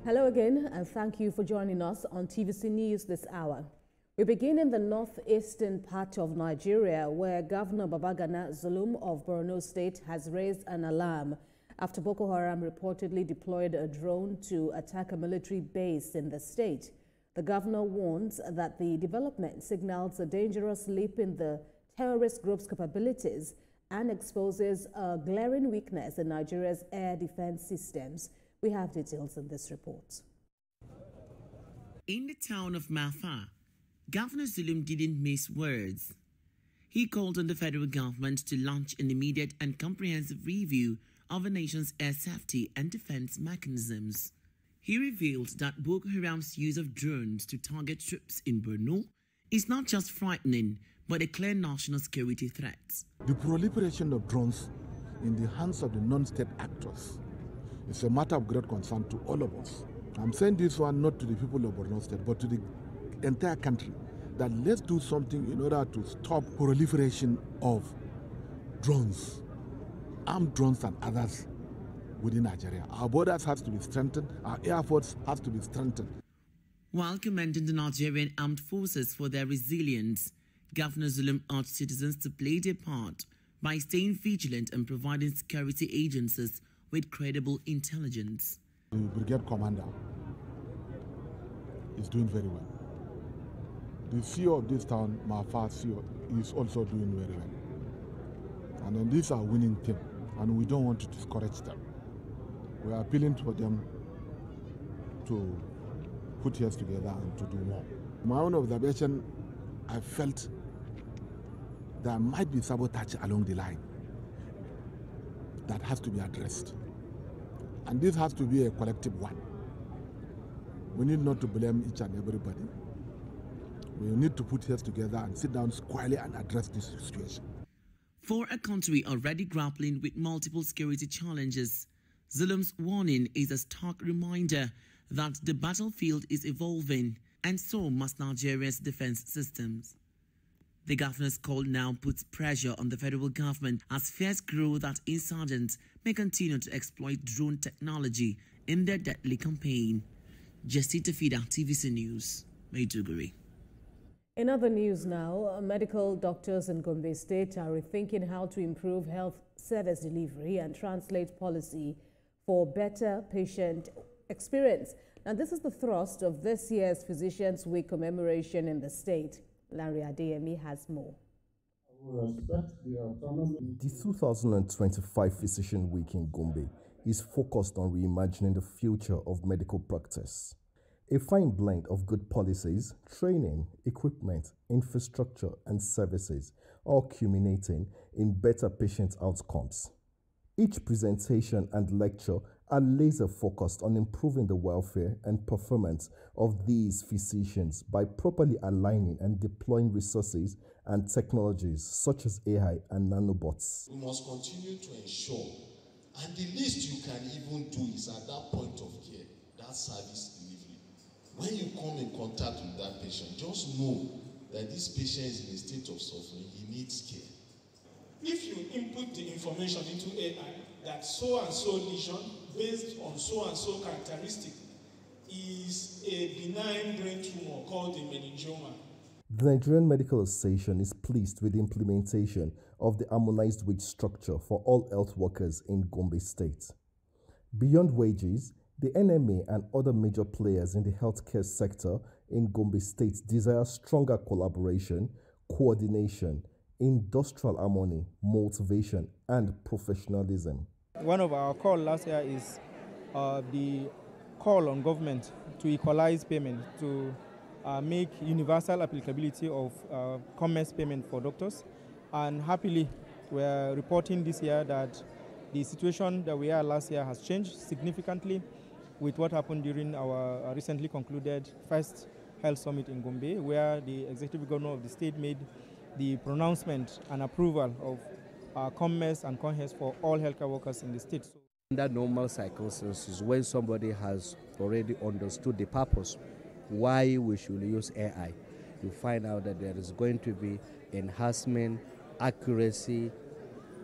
Hello again, and thank you for joining us on TVC News this hour. We begin in the northeastern part of Nigeria, where Governor Babagana Zulum of Borno State has raised an alarm after Boko Haram reportedly deployed a drone to attack a military base in the state. The governor warns that the development signals a dangerous leap in the terrorist group's capabilities and exposes a glaring weakness in Nigeria's air defense systems. We have details in this report. In the town of Mafa, Governor Zulum didn't miss words. He called on the federal government to launch an immediate and comprehensive review of the nation's air safety and defense mechanisms. He revealed that Boko Haram's use of drones to target troops in Borno is not just frightening, but a clear national security threat. The proliferation of drones in the hands of the non-state actors is a matter of great concern to all of us. I'm saying this one not to the people of Borno State, but to the entire country, that let's do something in order to stop proliferation of drones, armed drones and others within Nigeria. Our borders have to be strengthened, our air force has to be strengthened. While commending the Nigerian armed forces for their resilience, Governor Zulum urged citizens to play their part by staying vigilant and providing security agencies with credible intelligence. The brigade commander is doing very well. The CEO of this town, Mafa CEO, is also doing very well. And then these are winning team, and we don't want to discourage them. We are appealing for them to put heads together and to do more. My own observation, I felt there might be sabotage along the line that has to be addressed. And this has to be a collective one. We need not to blame each and everybody. We need to put heads together and sit down squarely and address this situation. For a country already grappling with multiple security challenges, Zulum's warning is a stark reminder that the battlefield is evolving, and so must Nigeria's defense systems. The governor's call now puts pressure on the federal government as fears grow that insurgents may continue to exploit drone technology in their deadly campaign. Jessita Fida, TVC News, Maiduguri. In other news now, medical doctors in Gombe State are rethinking how to improve health service delivery and translate policy for better patient experience. Now, this is the thrust of this year's Physicians' Week commemoration in the state. Larry Adeyemi has more. The 2025 Physician Week in Gombe is focused on reimagining the future of medical practice. A fine blend of good policies, training, equipment, infrastructure, and services, all culminating in better patient outcomes. Each presentation and lecture are laser focused on improving the welfare and performance of these physicians by properly aligning and deploying resources and technologies such as AI and nanobots. We must continue to ensure, and the least you can even do is at that point of care, that service delivery. When you come in contact with that patient, just know that this patient is in a state of suffering, he needs care. If you input the information into AI that so and so lesion based on so and so characteristic is a benign brain tumor called a meningioma. The Nigerian Medical Association is pleased with the implementation of the harmonized wage structure for all health workers in Gombe State. Beyond wages, the NMA and other major players in the healthcare sector in Gombe State desire stronger collaboration, coordination, industrial harmony, motivation, and professionalism. One of our calls last year is the call on government to equalize payment, to make universal applicability of commerce payment for doctors. And happily, we're reporting this year that the situation that we are last year has changed significantly with what happened during our recently concluded first health summit in Gombe, where the executive governor of the state made the pronouncement and approval of commerce and conhests for all healthcare workers in the state. Under normal circumstances, when somebody has already understood the purpose, why we should use AI, you find out that there is going to be enhancement, accuracy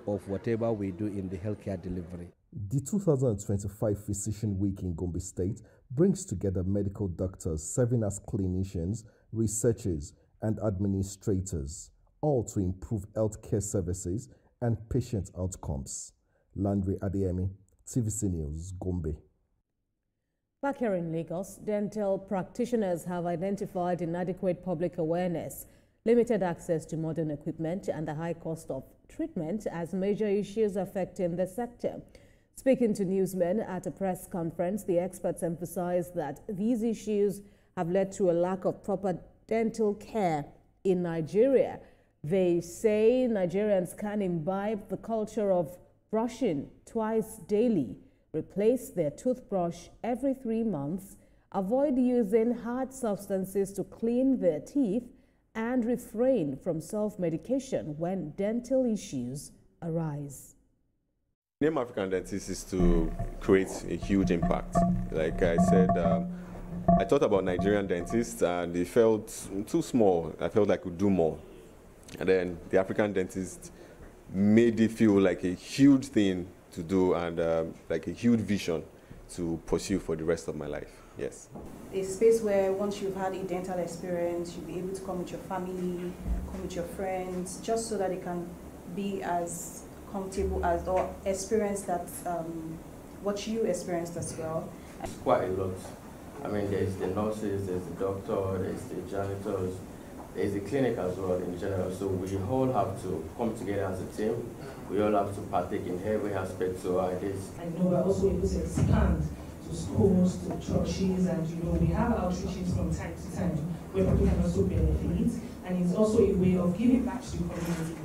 of whatever we do in the healthcare delivery. The 2025 Physician Week in Gombe State brings together medical doctors serving as clinicians, researchers, and administrators, all to improve healthcare services and patient outcomes. Landry Adeyemi, TVC News, Gombe. Back here in Lagos, dental practitioners have identified inadequate public awareness, limited access to modern equipment, and the high cost of treatment as major issues affecting the sector. Speaking to newsmen at a press conference, the experts emphasized that these issues have led to a lack of proper dental care in Nigeria. They say Nigerians can imbibe the culture of brushing twice daily, replace their toothbrush every 3 months, avoid using hard substances to clean their teeth, and refrain from self-medication when dental issues arise. The aim of African dentists is to create a huge impact. Like I said, I thought about Nigerian dentists and they felt too small. I felt I could do more. And then the African dentist made it feel like a huge thing to do and like a huge vision to pursue for the rest of my life. Yes. A space where once you've had a dental experience, you'll be able to come with your family, come with your friends, just so that it can be as comfortable as or experience that what you experienced as well. It's quite a lot. I mean, there's the nurses, there's the doctor, there's the janitors, there's the clinic as well in general. So we all have to come together as a team. We all have to partake in every aspect. So this. I know we're also able to expand to schools, to churches, and we have outreaches from time to time where people can also benefit, and it's also a way of giving back to the community.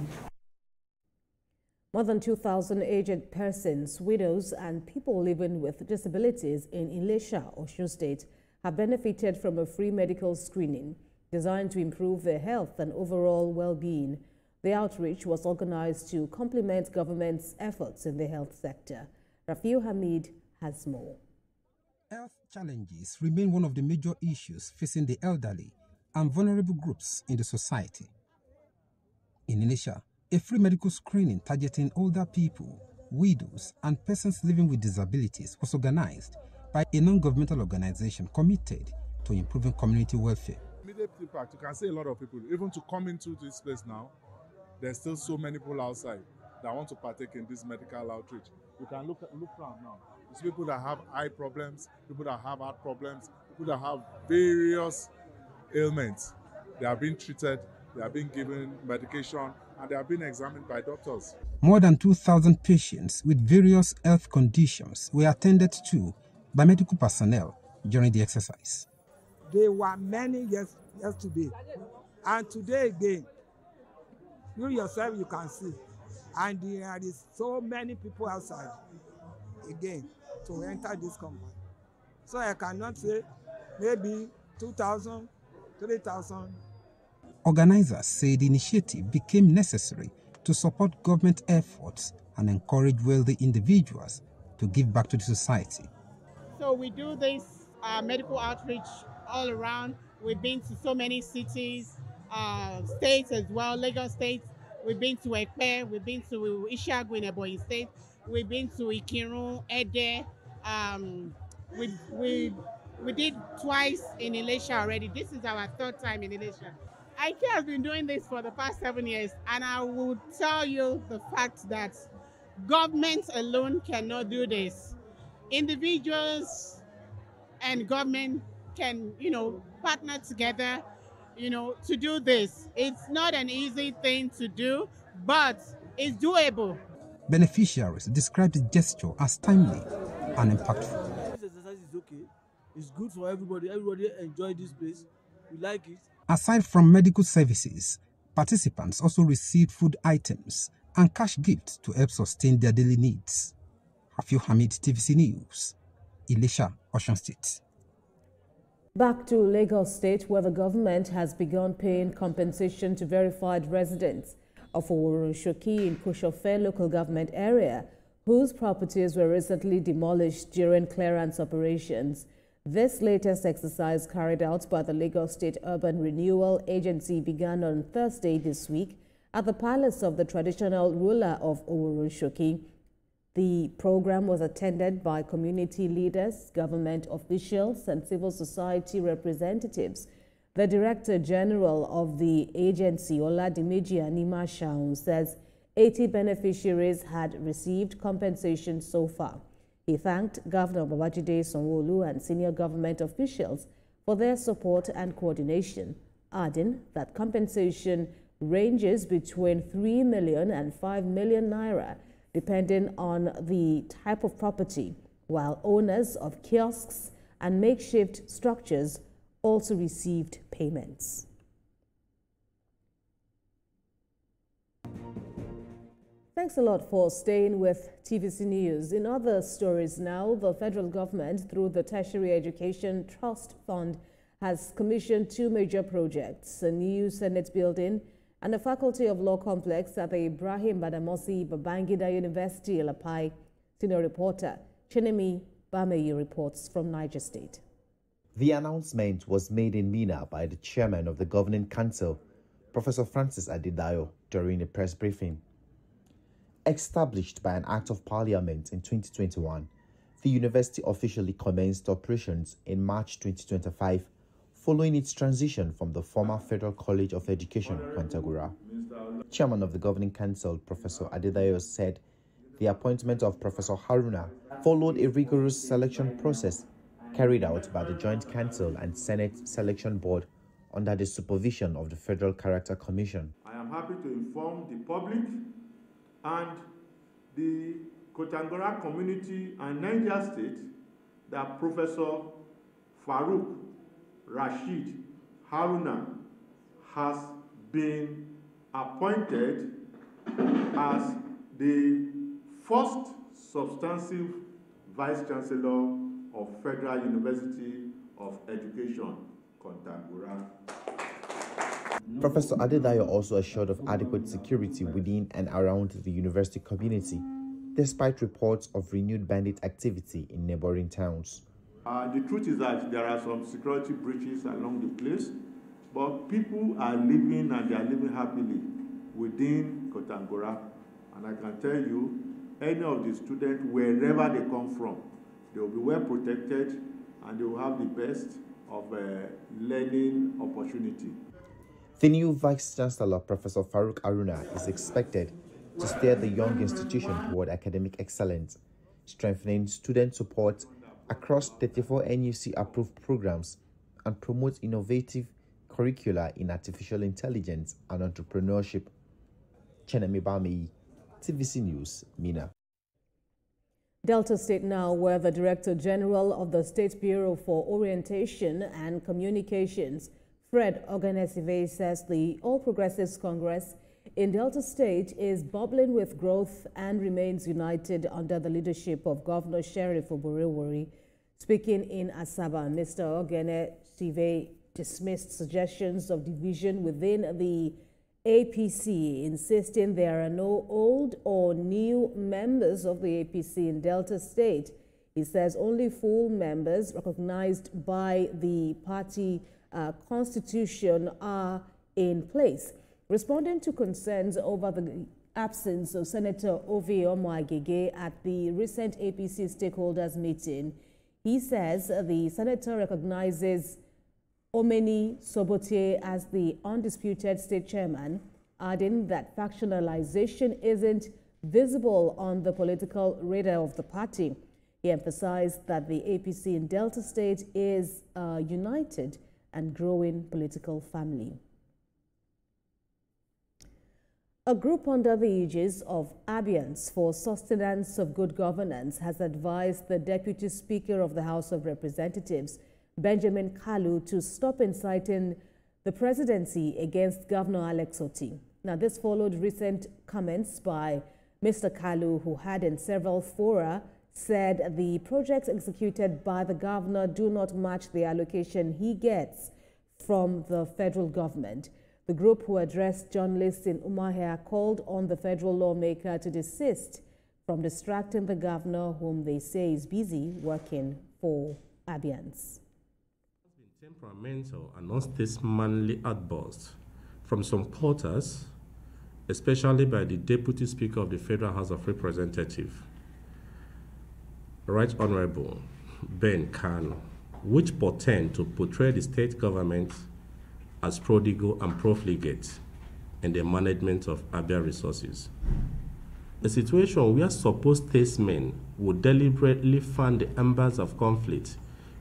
More than 2,000 aged persons, widows, and people living with disabilities in Ilesha, Osun State, have benefited from a free medical screening designed to improve their health and overall well-being. The outreach was organized to complement government's efforts in the health sector. Rafiu Hamid has more. Health challenges remain one of the major issues facing the elderly and vulnerable groups in the society. In Ilesha, a free medical screening targeting older people, widows, and persons living with disabilities was organized by a non-governmental organization committed to improving community welfare. Immediate impact, you can see a lot of people, even to come into this place now, there's still so many people outside that want to partake in this medical outreach. You can look around now. It's people that have eye problems, people that have heart problems, people that have various ailments. They are being treated, they are being given medication, and they are being examined by doctors. More than 2,000 patients with various health conditions were attended to by medical personnel during the exercise. There were many yesterday, and today again, you yourself you can see, and there is so many people outside again to enter this compound. So I cannot say maybe 2,000, 3,000. Organizers say the initiative became necessary to support government efforts and encourage wealthy individuals to give back to the society. So we do this medical outreach all around. We've been to so many cities, states as well, Lagos State. We've been to Ekpe, we've been to Ishagu in Ebonyi State, we've been to Ikirun, Ede. We did twice in Ilesha already. This is our third time in Ilesha. IKEA has been doing this for the past 7 years, and I would tell you the fact that government alone cannot do this. Individuals and government can, partner together, to do this. It's not an easy thing to do, but it's doable. Beneficiaries described the gesture as timely and impactful. This exercise is okay. It's good for everybody. Everybody enjoy this place. We like it. Aside from medical services, participants also received food items and cash gifts to help sustain their daily needs. Rafiu Hamid, TVC News, Ilesha, Osun State. Back to Lagos State, where the government has begun paying compensation to verified residents of Oworo-Shoki in Koshofe local government area, whose properties were recently demolished during clearance operations. This latest exercise, carried out by the Lagos State Urban Renewal Agency, began on Thursday this week at the palace of the traditional ruler of Oworo-Shoki. The program was attended by community leaders, government officials, and civil society representatives. The Director General of the agency, Oladimeji Animashaun, says 80 beneficiaries had received compensation so far. He thanked Governor Babajide Sanwo-Olu and senior government officials for their support and coordination, adding that compensation ranges between 3 million and 5 million naira, depending on the type of property, while owners of kiosks and makeshift structures also received payments. Thanks a lot for staying with TVC News. In other stories now, the federal government, through the Tertiary Education Trust Fund, has commissioned 2 major projects, a new Senate building and a Faculty of Law complex at the Ibrahim Badamasi Babangida University, Lapai. Senior reporter Chinemi Bameyi reports from Niger State. The announcement was made in Mina by the chairman of the Governing Council, Professor Francis Adedayo, during a press briefing. Established by an Act of Parliament in 2021, the university officially commenced operations in March 2025, following its transition from the former Federal College of Education, Kwantagora. Chairman of the Governing Council, Professor Adedayo, said the appointment of Professor Haruna followed a rigorous selection process carried out by the Joint Council and Senate Selection Board under the supervision of the Federal Character Commission. I am happy to inform the public and the Kotangora community and Niger State that Professor Farouk Rashid Haruna has been appointed as the first substantive Vice Chancellor of Federal University of Education, Kontagora. Professor Adedayo also assured of adequate security within and around the university community, despite reports of renewed bandit activity in neighboring towns. The truth is that there are some security breaches along the place, but people are living and they are living happily within Kotangora. And I can tell you, any of the students, wherever they come from, they will be well protected and they will have the best of learning opportunity. The new Vice Chancellor, Professor Farouk Haruna, is expected to steer the young institution toward academic excellence, strengthening student support across 34 NUC-approved programs and promote innovative curricula in artificial intelligence and entrepreneurship. Chinemi Bameyi, TVC News, Mina. Delta State now, where the Director General of the State Bureau for Orientation and Communications, Fred Oganesive, says the All Progressives Congress in Delta State is bubbling with growth and remains united under the leadership of Governor Sheriff Oborewori. Speaking in Asaba, Mr. Oganesive dismissed suggestions of division within the APC, insisting there are no old or new members of the APC in Delta State. He says only full members recognized by the party constitution are in place. Responding to concerns over the absence of Senator Ovie Omoagege at the recent APC stakeholders meeting, he says the senator recognizes Omeni Sobote as the undisputed state chairman, adding that factionalization isn't visible on the political radar of the party. He emphasized that the APC in Delta State is a united and growing political family. A group under the aegis of Alliance for Sustenance of Good Governance has advised the Deputy Speaker of the House of Representatives, Benjamin Kalu, to stop inciting the presidency against Governor Alex Otti. Now, this followed recent comments by Mr. Kalu, who had in several fora said the projects executed by the governor do not match the allocation he gets from the federal government. The group, who addressed journalists in Umuahia, called on the federal lawmaker to desist from distracting the governor, whom they say is busy working for Alliance. Temperamental and unstatesmanly outbursts from some quarters, especially by the Deputy Speaker of the Federal House of Representatives, Right Honorable Ben Kano, which portend to portray the state government as prodigal and profligate in the management of Abia resources. A situation where supposed statesmen would deliberately fan the embers of conflict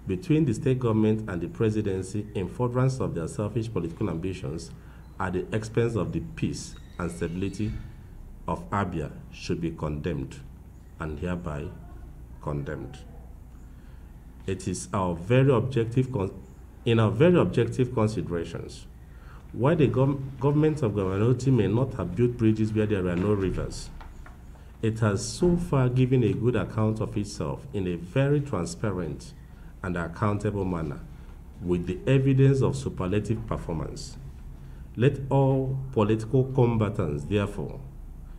between the state government and the presidency in furtherance of their selfish political ambitions at the expense of the peace and stability of Abia should be condemned and hereby condemned. It is our very objective considerations why the government of Govanoti may not have built bridges where there are no rivers. It has so far given a good account of itself in a very transparent and accountable manner with the evidence of superlative performance. Let all political combatants, therefore,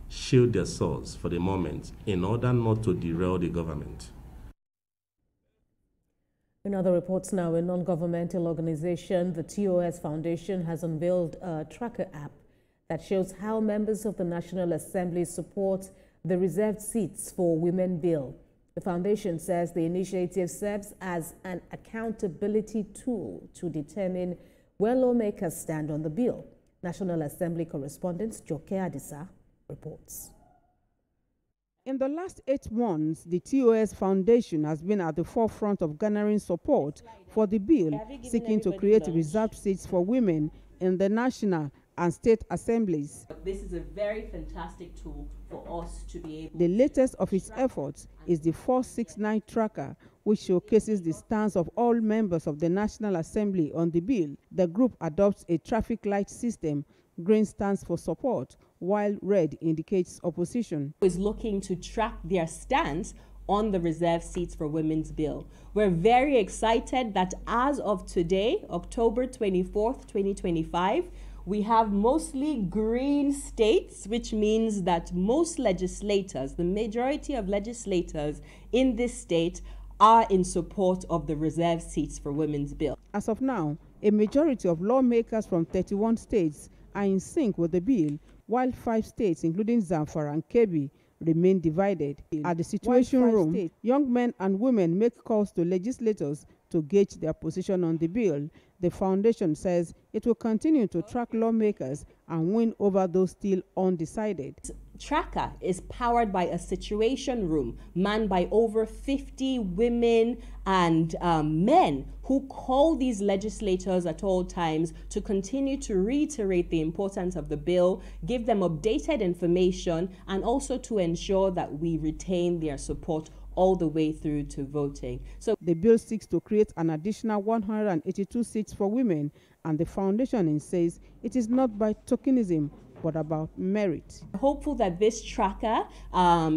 shield their swords for the moment in order not to derail the government. In other reports now, a non-governmental organization, the TOS Foundation, has unveiled a tracker app that shows how members of the National Assembly support the reserved seats for women bill. The foundation says the initiative serves as an accountability tool to determine where lawmakers stand on the bill. National Assembly correspondent Joke Adisa reports. In the last 8 months, the TOS Foundation has been at the forefront of garnering support for the bill, seeking to create reserved seats for women in the national and state assemblies. This is a very fantastic tool for us to be able. The latest of its efforts is the 469 tracker, which showcases the stance of all members of the National Assembly on the bill. The group adopts a traffic light system. Green stands for support, while red indicates opposition. Is looking to track their stance on the reserved seats for women's bill. We're very excited that as of today, October 24th, 2025, we have mostly green states, which means that most legislators, the majority of legislators in this state, are in support of the reserved seats for women's bill. As of now, a majority of lawmakers from 31 states are in sync with the bill, while 5 states, including Zamfara and Kebbi, remain divided. At the Situation Room, young men and women make calls to legislators to gauge their position on the bill. The foundation says it will continue to track lawmakers and win over those still undecided. Tracker is powered by a Situation Room manned by over 50 women and men who call these legislators at all times to continue to reiterate the importance of the bill, give them updated information, and also to ensure that we retain their support all the way through to voting. So the bill seeks to create an additional 182 seats for women, and the foundation says it is not by tokenism but about merit. Hopeful that this tracker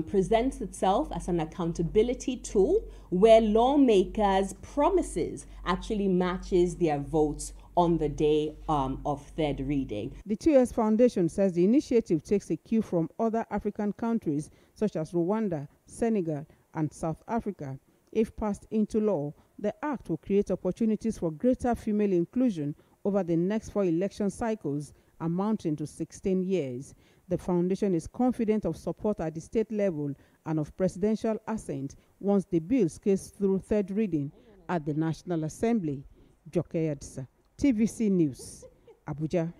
presents itself as an accountability tool where lawmakers' promises actually matches their votes on the day of third reading. The TOS Foundation says the initiative takes a cue from other African countries such as Rwanda, Senegal, and South Africa. If passed into law, the act will create opportunities for greater female inclusion over the next 4 election cycles, amounting to 16 years. The foundation is confident of support at the state level and of presidential assent once the bill scales through third reading at the National Assembly. Joke Adisa, TVC News, Abuja.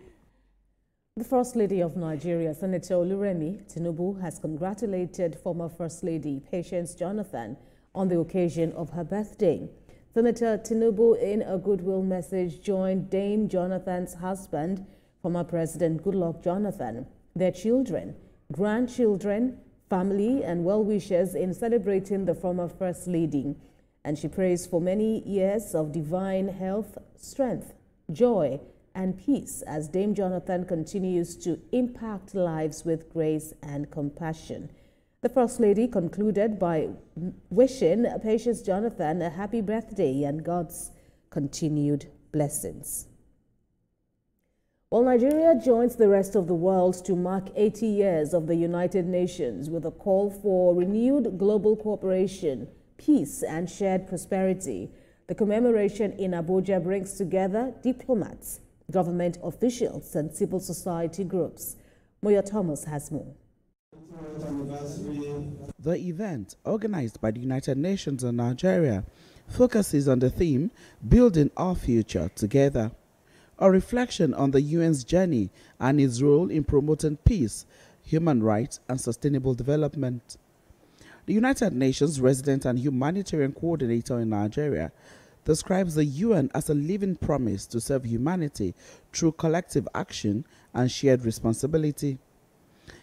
The First Lady of Nigeria, Senator Oluremi Tinubu, has congratulated former First Lady Patience Jonathan on the occasion of her birthday. Senator Tinubu, in a goodwill message, joined Dame Jonathan's husband, former President Goodluck Jonathan, their children, grandchildren, family, and well-wishers in celebrating the former First Lady. And she prays for many years of divine health, strength, joy, and peace as Dame Jonathan continues to impact lives with grace and compassion. The First Lady concluded by wishing Patience Jonathan a happy birthday and God's continued blessings. Well, Nigeria joins the rest of the world to mark 80 years of the United Nations with a call for renewed global cooperation, peace, and shared prosperity. The commemoration in Abuja brings together diplomats, government officials, and civil society groups. Moya Thomas has more. The event, organized by the United Nations in Nigeria, focuses on the theme, Building Our Future Together, a reflection on the UN's journey and its role in promoting peace, human rights, and sustainable development. The United Nations Resident and Humanitarian Coordinator in Nigeria describes the UN as a living promise to serve humanity through collective action and shared responsibility.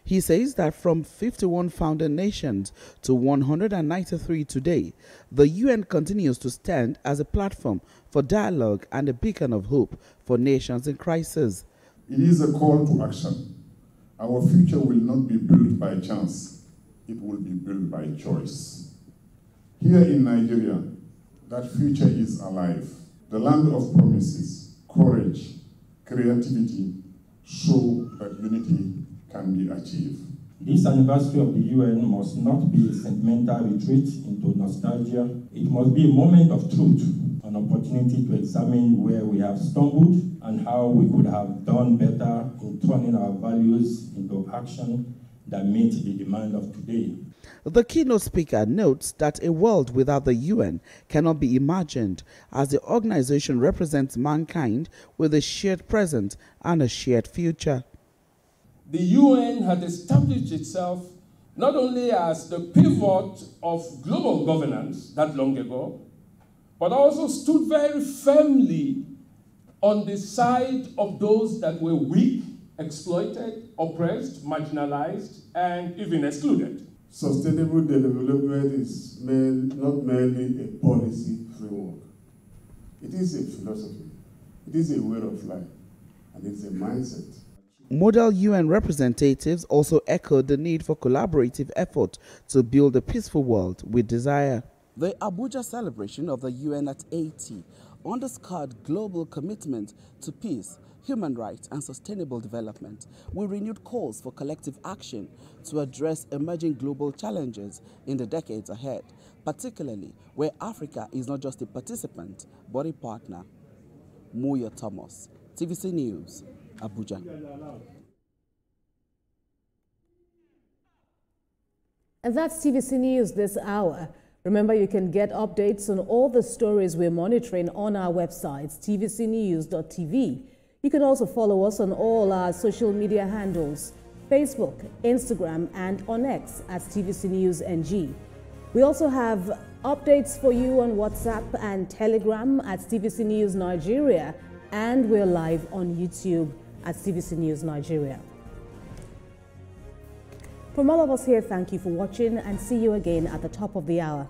He says that from 51 founding nations to 193 today, the UN continues to stand as a platform for dialogue and a beacon of hope for nations in crisis. It is a call to action. Our future will not be built by chance. It will be built by choice. Here in Nigeria, that future is alive. The land of promises, courage, creativity, show that unity can be achieved. This anniversary of the UN must not be a sentimental retreat into nostalgia. It must be a moment of truth, an opportunity to examine where we have stumbled and how we could have done better in turning our values into action that meet the demand of today. The keynote speaker notes that a world without the UN cannot be imagined, as the organization represents mankind with a shared present and a shared future. The UN had established itself not only as the pivot of global governance that long ago, but also stood very firmly on the side of those that were weak, exploited, oppressed, marginalized, and even excluded. Sustainable development is not merely a policy framework. It is a philosophy, it is a way of life, and it's a mindset. Model UN representatives also echoed the need for collaborative effort to build a peaceful world with desire. The Abuja celebration of the UN at 80 underscored global commitment to peace, human rights, and sustainable development, with renewed calls for collective action to address emerging global challenges in the decades ahead, particularly where Africa is not just a participant, but a partner. Moya Thomas, TVC News, Abuja. And that's TVC News this hour. Remember, you can get updates on all the stories we're monitoring on our websites, tvcnews.tv. You can also follow us on all our social media handles, Facebook, Instagram, and on X at TVC News NG. We also have updates for you on WhatsApp and Telegram at TVC News Nigeria, and we're live on YouTube at TVC News Nigeria. From all of us here, thank you for watching and see you again at the top of the hour.